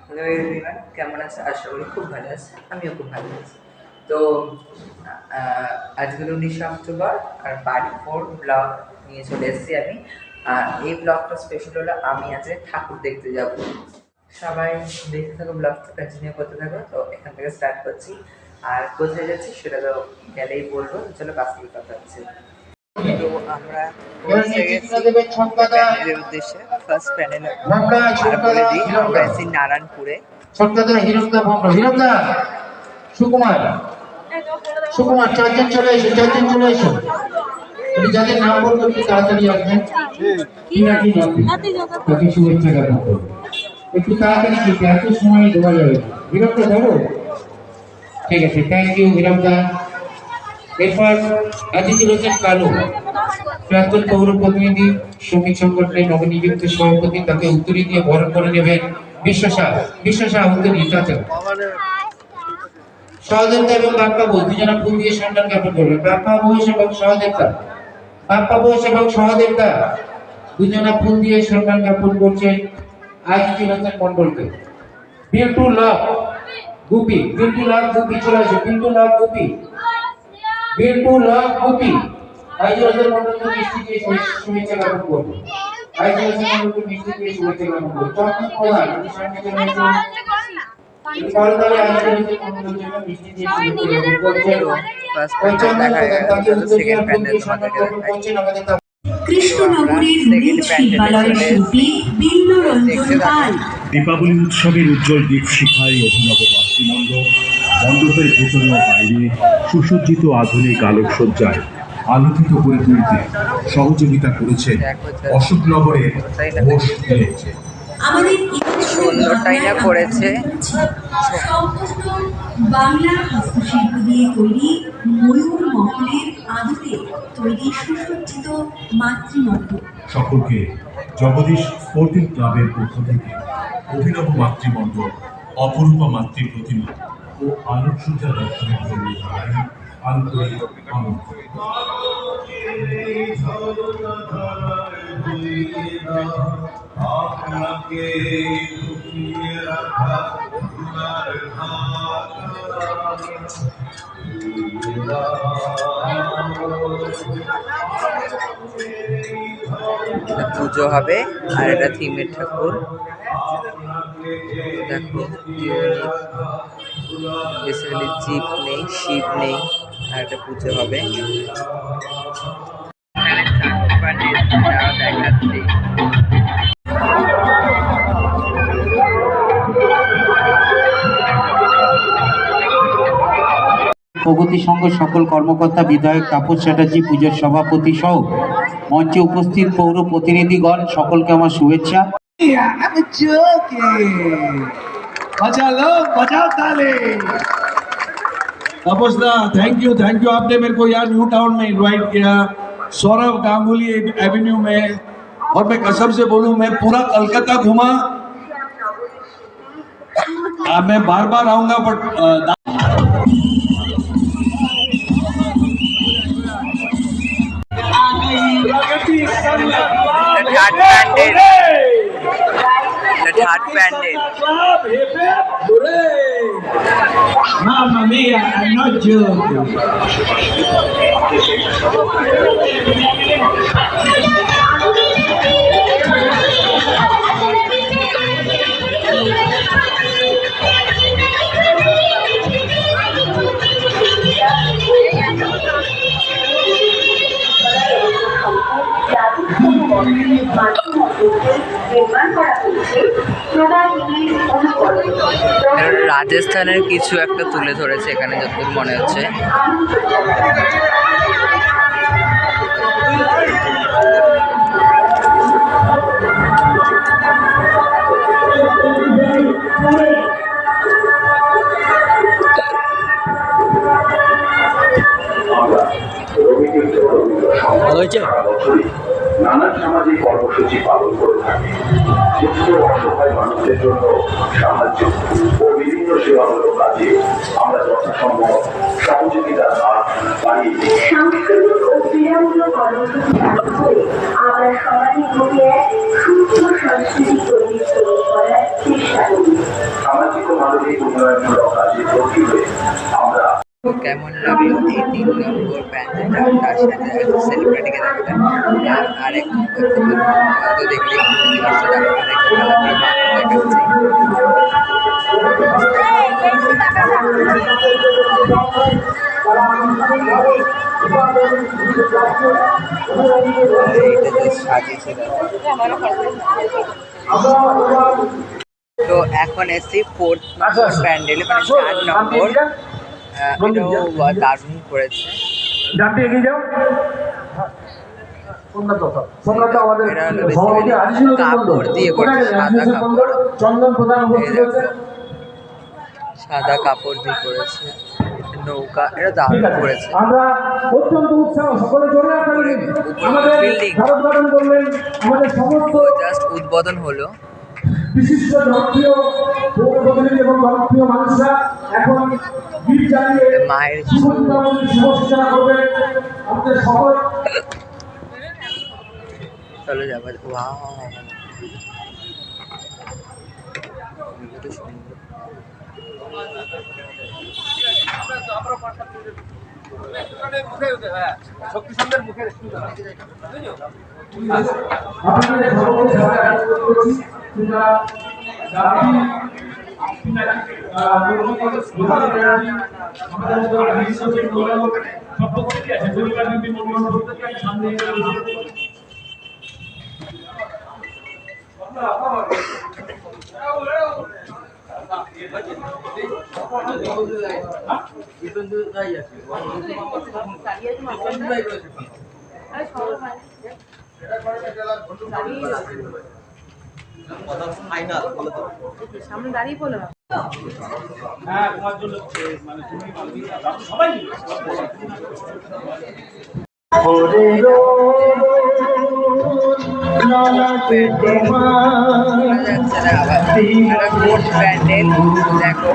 Hello everyone, কেমন আছে? আশা করি খুব ভালো আছে। আমিও খুব ভালো আছি। তো আজকে 19শে অক্টোবর আর পার্ট 4 ব্লগ নিয়ে চলে এসেছি আমি। আর এই ব্লগটা স্পেশাল হলো আমি আজকে ঠাকুর দেখতে যাব। সবাই দেখতে থাকো, ব্লগটা কন্টিনিউ করতে থাকো। তো এখান থেকে স্টার্ট করছি। আর কোথায় যাচ্ছি সেটা তো গেলেই বলবো। চলো কাছ থেকে কথা হচ্ছে। তো আমরা পৌঁছে গেছি প্যানেলের উদ্দেশ্যে। ফার্স্ট প্যানেল আর বলে দিই, আমরা এসেছি নারায়ণপুরে। সুকুমার চারজন চলে এসো, যাদের নাম বলবো একটু তাড়াতাড়ি আসবেন। তাকে শুভেচ্ছা জ্ঞাপন করবো। একটু তাড়াতাড়ি কিন্তু এত সময় দেওয়া যাবে না। হিরমদা ধরো, ঠিক আছে, থ্যাংক ইউ হিরমদা। এরপর আজিজুল হোসেন কালু, প্রাক্তন পৌর প্রতিনিধি, শ্রমিক সংগঠনের নবনিযুক্ত সভাপতি, তাকে উত্তরী দিয়ে বরণ করে নেবেন বিশ্বশাহ উত্তরী। সহদেবতা এবং বাপ্পা বোস দুজনে ফুল দিয়ে সম্মান জ্ঞাপন করবেন। বাপ্পা বোস এবং সহদেবতা দুজনে ফুল দিয়ে সম্মান জ্ঞাপন করছেন আজিজুল হোসেন মন্ডলকে। বিল্টু লাভ গুপি চলে আসে। বিল্টু লাভ গুপি আজিজুল হোসেন মন্ডলকে মিষ্টি দিয়ে শুভেচ্ছা জ্ঞাপন করবেন। আজিজুল হোসেন মন্ডলকে মিষ্টি দিয়ে শুভেচ্ছা জ্ঞাপন করবেন। চন্দন প্রধান সামনে চলে আসুন। দীপাবলি উৎসবের উজ্জ্বল দ্বীপ শিখায় অভিনব মাতৃমণ্ডপ। মণ্ডপের ভেতরে ও বাইরে সুসজ্জিত আধুনিক আলোকসজ্জায় আলোকিত করে তুলতে সহযোগিতা করেছে অশোকনগরের ঘোষ ভিলেজ। সুন্দরটাই না করেছে বাংলা হস্তশিল্প দিয়ে তৈরি ময়ূর মহলের আদতে তৈরি সুসজ্জিত মাতৃমণ্ডপ। সকলকে জগদীশ স্পোর্টিং ক্লাবের পক্ষ থেকে অভিনব মাতৃমণ্ডপ, অপরূপা মাতৃ প্রতিমা ও আলোকসজ্জা দর্শনের জন্য জানাই আন্তরিক আমন্ত্রণ। আপনাকে লুকিয়ে রাখা সোনার পুজো হবে আর এটা থিমের ঠাকুর। দেখো বেসিক্যালি জীব নেই, শিব নেই, আর একটা পুজো হবে। দেখাচ্ছি প্রগতি সংঘ সকল কর্মকর্তা, বিধায়ক তাপস চ্যাটার্জি, পুজোর সভাপতি সহ মঞ্চে উপস্থিত পৌর প্রতিনিধিগণ, সকলকে আমার শুভেচ্ছা। तापस दा थैंक यू आपने मेरे को यार न्यू टाउन में इनवाइट किया, सौरभ गांगुली एवेन्यू में, और मैं कसम से बोलूं मैं पूरा कलकत्ता घूमा। मैं बार बार आऊंगा but Mamma mia, I'm not joking. রাজস্থানের কিছু একটা তুলে ধরেছে এখানে যতদূর মনে হচ্ছে। নানান সামাজিক কর্মসূচি পালন করে থাকে, দুস্থ অসহায় মানুষদের জন্য সাহায্য ও বিভিন্ন সেবামূলক কাজে আমরা যথাসম্ভব সহযোগিতার হাত বাড়িয়ে দিই। সাংস্কৃতিক ও ক্রীড়ামূলক কর্মসূচি চালু করে আমরা সবাই মিলে সুস্থ সাংস্কৃতিক পরিবেশ তৈরি করার চেষ্টা করি। সামাজিক ও মানবিক উন্নয়নমূলক কাজে ব্রতী হয়ে আমরা তো কেমন লাগলো এই 3 নম্বর প্যান্ডেলটা, তার সাথে একজন সেলিব্রিটিকে দেখাতে আরেক তো দেখলে জিনিসটা আরেকটু ভালো করে দেখাচ্ছি। এইটা যে সাজিয়েছে তো এখন এসছি 4th প্যান্ডেলে, মানে 4 নম্বর। এটাও দারুণ করেছে। এগিয়ে যাও। এরা হলো বেসিক্যালি কাপড় দিয়ে করেছে, সাদা কাপড়, চন্দন প্রধান সাদা কাপড় দিয়ে করেছে নৌকা, এটা দারুণ করেছে। আমরা অত্যন্ত উৎসাহ সকলে জোরে আমাদের বিল্ডিং উদ্বোধন করলেন আমাদের সমস্ত জাস্ট উদ্বোধন হলো। বিশিষ্ট জনপ্রিয় প্রতিনিধি এবং জনপ্রিয় মানুষরা এখন গীত জ্বালিয়ে মায়ের শুভসূচনা করবেন। আমাদের সকল চলো যাবার। ওয়াও কত সুন্দর। আপনাদের সকলকে করছি সামনে দাঁড়িয়ে বলো প্যান্ডেল দেখো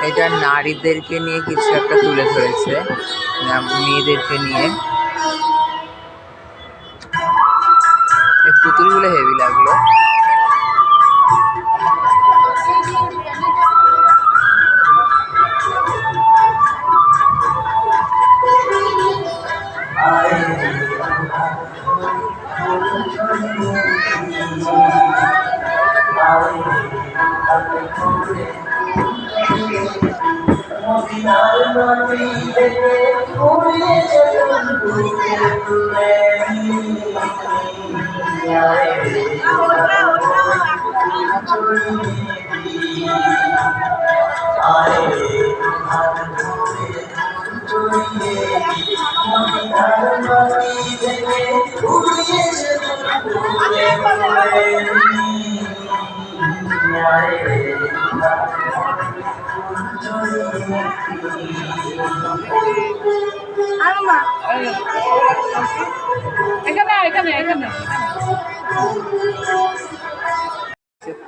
এটা নারীদেরকে নিয়ে কিছু একটা তুলে ধরেছে, মেয়েদেরকে নিয়ে। এই পুতুলগুলো হেভি লাগলো।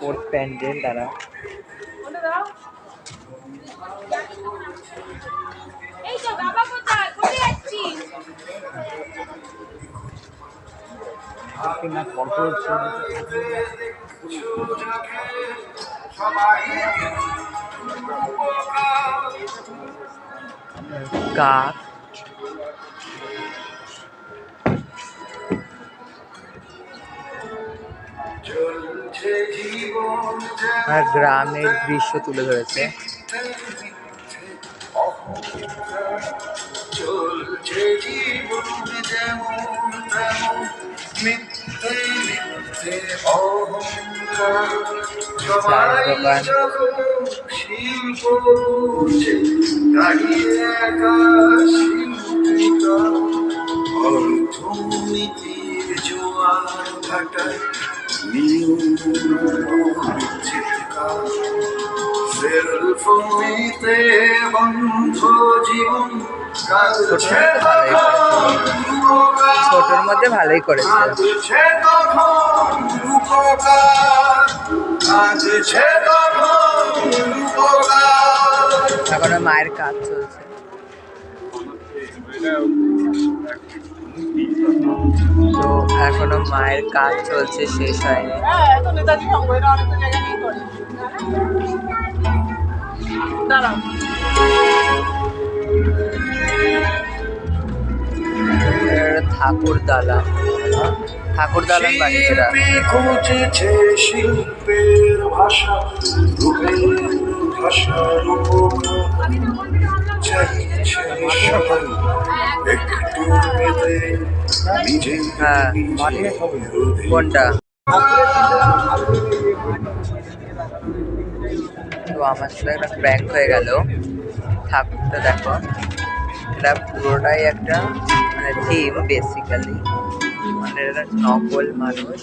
ফোর্থ প্যান্ডেল তারা এই তো বাবা কোথায় যাচ্ছিস? কাক আর গ্রামের দৃশ্য তুলে ধরেছে। চলছে জীবন যেমন তেমন মিথ্যে মিথ্যে অহংকার সবাই যখন শিল্প করছে দাঁড়িয়ে একা শিল্পিকা অর্থনীতির জোয়ার ভাটায় নিয়ম বিচ্ছিন্নতা সেলফোনেতে বন্ধ জীবন কাল পুজোর মধ্যে ভালোই করেছে। কাঁদছে তখন রূপকার, কাঁদছে তখন রূপকার। এখনো মায়ের কাজ চলছে। তো এখনো মায়ের কাজ চলছে, শেষ হয়নি। ঠাকুর দালান বাড়ি সেটা। শিল্পী খুঁজেছে শিল্পের ভাষা, রূপের ভাষা, রূপকার। চাইছে সবাই একটু পেতে নিজে হ্যাঁ, কোনটা? তো আমার সাথে একটা প্র্যাঙ্ক হয়ে গেল। ঠাকুরটা দেখো, এটা পুরোটাই একটা মানে থিম বেসিক্যালি, মানে এটা নকল মানুষ,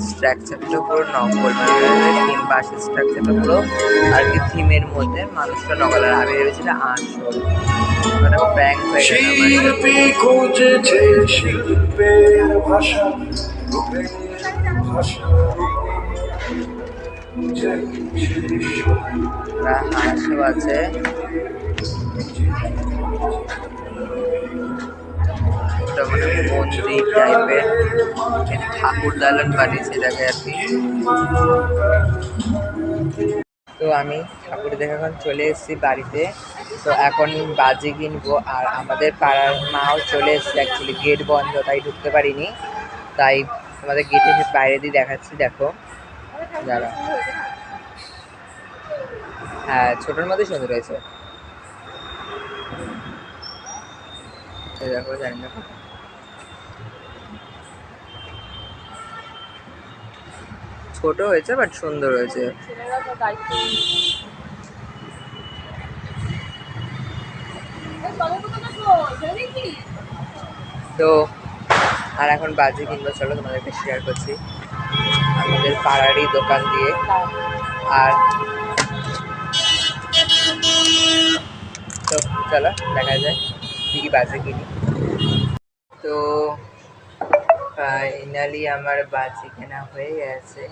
স্ট্রাকচারটা পুরো নকল, মানে থিম পাশের স্ট্রাকচারটা পুরো আর কি থিমের মধ্যে, মানুষটা নকল। আর আমি ভেবেছিলাম আসল, মানে প্র্যাঙ্ক হয়ে গেল। শিল্পী খুঁজেছে শিল্পের ভাষা, রূপের ভাষা। হাঁসও আছে। ওটা মানে মন্দির টাইপের, ঠাকুর দালান বানিয়েছে এটাকে আর কি। তো আমি ঠাকুর দেখে এখন চলে এসেছি বাড়িতে। তো এখন বাজি কিনবো, আর আমাদের পাড়ার মাও চলে এসেছে। অ্যাকচুয়ালি গেট বন্ধ, তাই ঢুকতে পারিনি, তাই আমাদের গেটের বাইরে দিয়ে দেখাচ্ছি। দেখো দাঁড়া, হ্যাঁ ছোটোর মধ্যে সুন্দর হয়েছে। দেখো, জানি না ছোট হয়েছে বাট সুন্দর হয়েছে। তো আর এখন বাজি কিনবো, চলো তোমাদেরকে শেয়ার করছি আমাদের পাড়ারই দোকান দিয়ে। আর তো চলো দেখা যায় কি কি বাজি কিনি। তো ফাইনালি আমার বাজি কেনা হয়ে গেছে।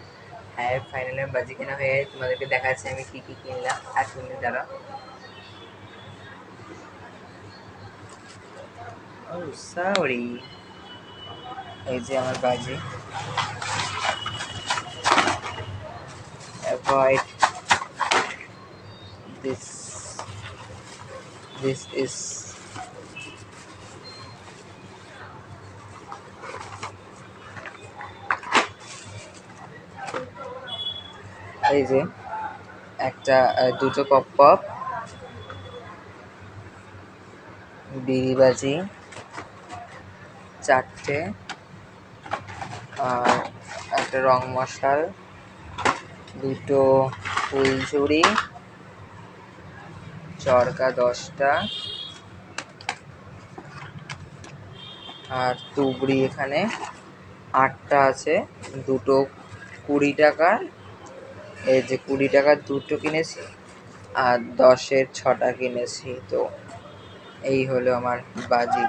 হ্যাঁ, ফাইনালি আমার বাজি কেনা হয়ে গেছে। তোমাদেরকে দেখাচ্ছি আমি কি কি কিনলাম। আর তুমি দাঁড়া, ও সরি, এই যে আমার বাজি। Avoid this is এই যে একটা দুটো পপ বিড়ি বাজি, চারটে, আর একটা রং মশাল, দুটো ফুলঝুরি, চরকা 10টা, আর তুবড়ি এখানে 8টা আছে। দুটো 20 টাকার, এই যে 20 টাকার দুটো কিনেছি, আর 10-এর 6টা কিনেছি। তো এই হলো আমার বাজি।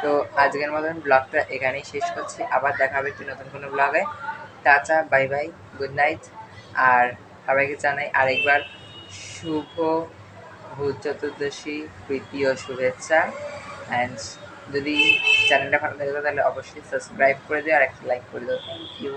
তো আজকের মতন ব্লগটা এখানেই শেষ করছি। আবার দেখা হবে একটি নতুন কোনো ব্লগে। Tata, bye bye, good night. আর সবাইকে জানাই আরেকবার শুভ ভূত চতুর্দশী প্রীতি ও শুভেচ্ছা। অ্যান্ড যদি চ্যানেলটা ভালো লাগে তাহলে অবশ্যই সাবস্ক্রাইব করে দিও আর একটা লাইক করে দিও। Thank you.